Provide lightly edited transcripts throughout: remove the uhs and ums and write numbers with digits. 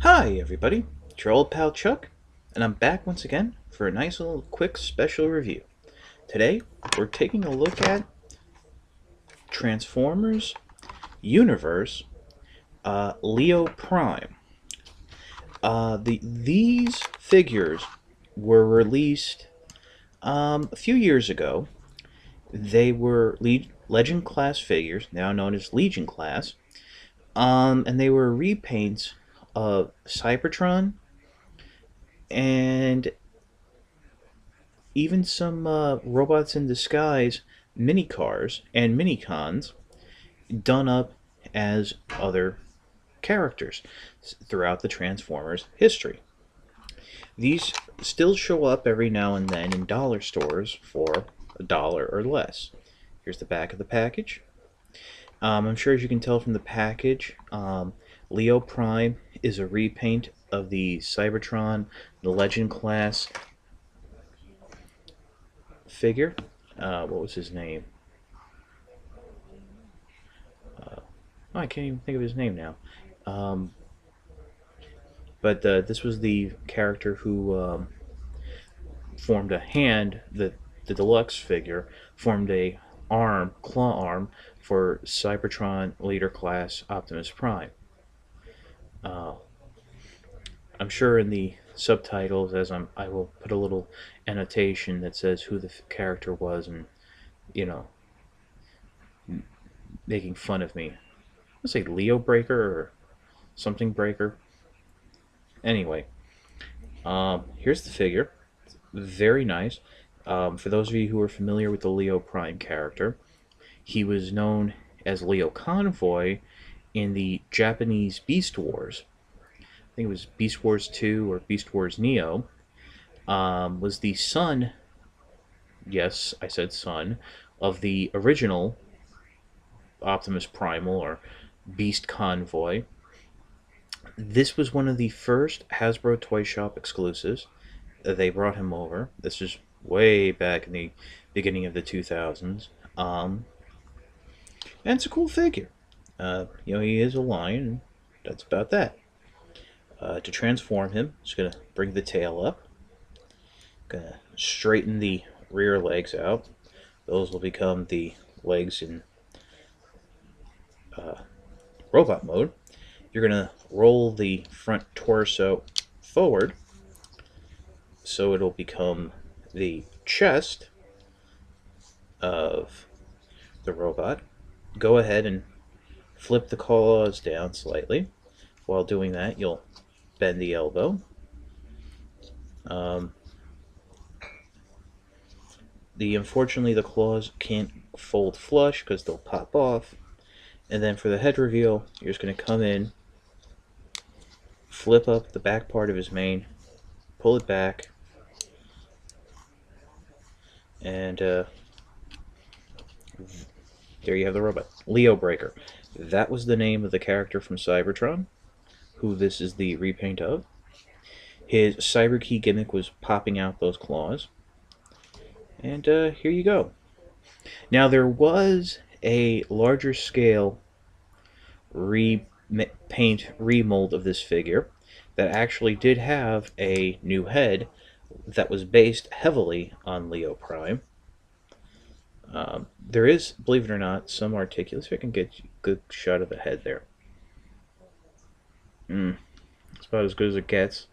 Hi, everybody. It's your old pal Chuck, and I'm back once again for a nice little quick special review. Today, we're taking a look at Transformers Universe Leo Prime. These figures were released a few years ago. They were Legend class figures, now known as Legion class, and they were repaints of Cybertron and even some robots in disguise, mini cars, and mini cons done up as other characters throughout the Transformers history. These still show up every now and then in dollar stores for $1 or less. Here's the back of the package. I'm sure as you can tell from the package, Leo Prime is a repaint of the Cybertron, the Legend class figure. What was his name? Oh, I can't even think of his name now. Um, but this was the character who formed a hand. The deluxe figure formed a claw arm for Cybertron Leader Class Optimus Prime. Uh, I'm sure in the subtitles, I will put a little annotation that says who the character was, and you know, making fun of me. Let's say Leo Breaker or something Breaker. Anyway, here's the figure. Very nice. For those of you who are familiar with the Leo Prime character, he was known as Leo Convoy in the Japanese Beast Wars. I think it was Beast Wars 2 or Beast Wars Neo. Was the son, yes, I said son, of the original Optimus Primal or Beast Convoy. This was one of the first Hasbro Toy Shop exclusives. They brought him over. This is way back in the beginning of the 2000s. And it's a cool figure. He is a lion, and that's about that. To transform him, just gonna bring the tail up. Gonna straighten the rear legs out. Those will become the legs in robot mode. You're gonna roll the front torso forward, so it'll become the chest of the robot. Go ahead and flip the claws down slightly. While doing that, you'll bend the elbow. Um, Unfortunately, the claws can't fold flush because they'll pop off. And then for the head reveal, you're just going to come in, flip up the back part of his mane, pull it back, and there you have the robot. Leo Breaker. That was the name of the character from Cybertron, who this is the repaint of. His Cyber Key gimmick was popping out those claws. And here you go. Now, there was a larger scale repaint remold of this figure that actually did have a new head that was based heavily on Leo Prime. There is, believe it or not, some articulation. If I can get a good shot of the head there. It's about as good as it gets.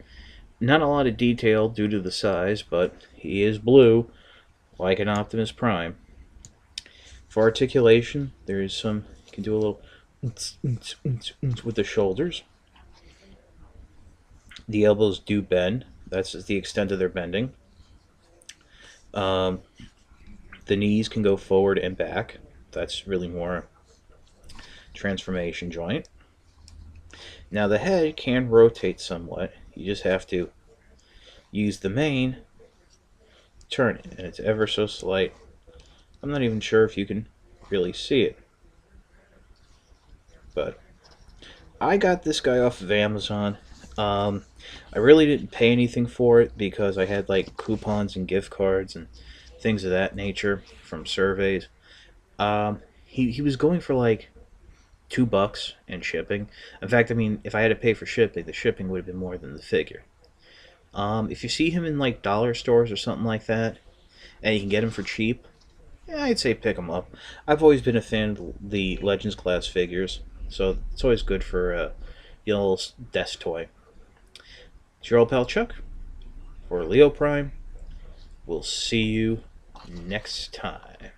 Not a lot of detail due to the size, but he is blue, like an Optimus Prime. For articulation, there is some, you can do a little with the shoulders. The elbows do bend. That's the extent of their bending. The knees can go forward and back. That's really more transformation joint. Now the head can rotate somewhat. You just have to use the mane, turn it, and it's ever so slight. I'm not even sure if you can really see it. But I got this guy off of Amazon. I really didn't pay anything for it because I had like coupons and gift cards and things of that nature from surveys. He was going for like $2 and shipping. In fact, I mean, if I had to pay for shipping, the shipping would have been more than the figure. If you see him in like dollar stores or something like that, and you can get him for cheap, yeah, I'd say pick him up. I've always been a fan of the Legends class figures, so it's always good for your little desk toy. It's your old pal Chuck for Leo Prime. We'll see you next time.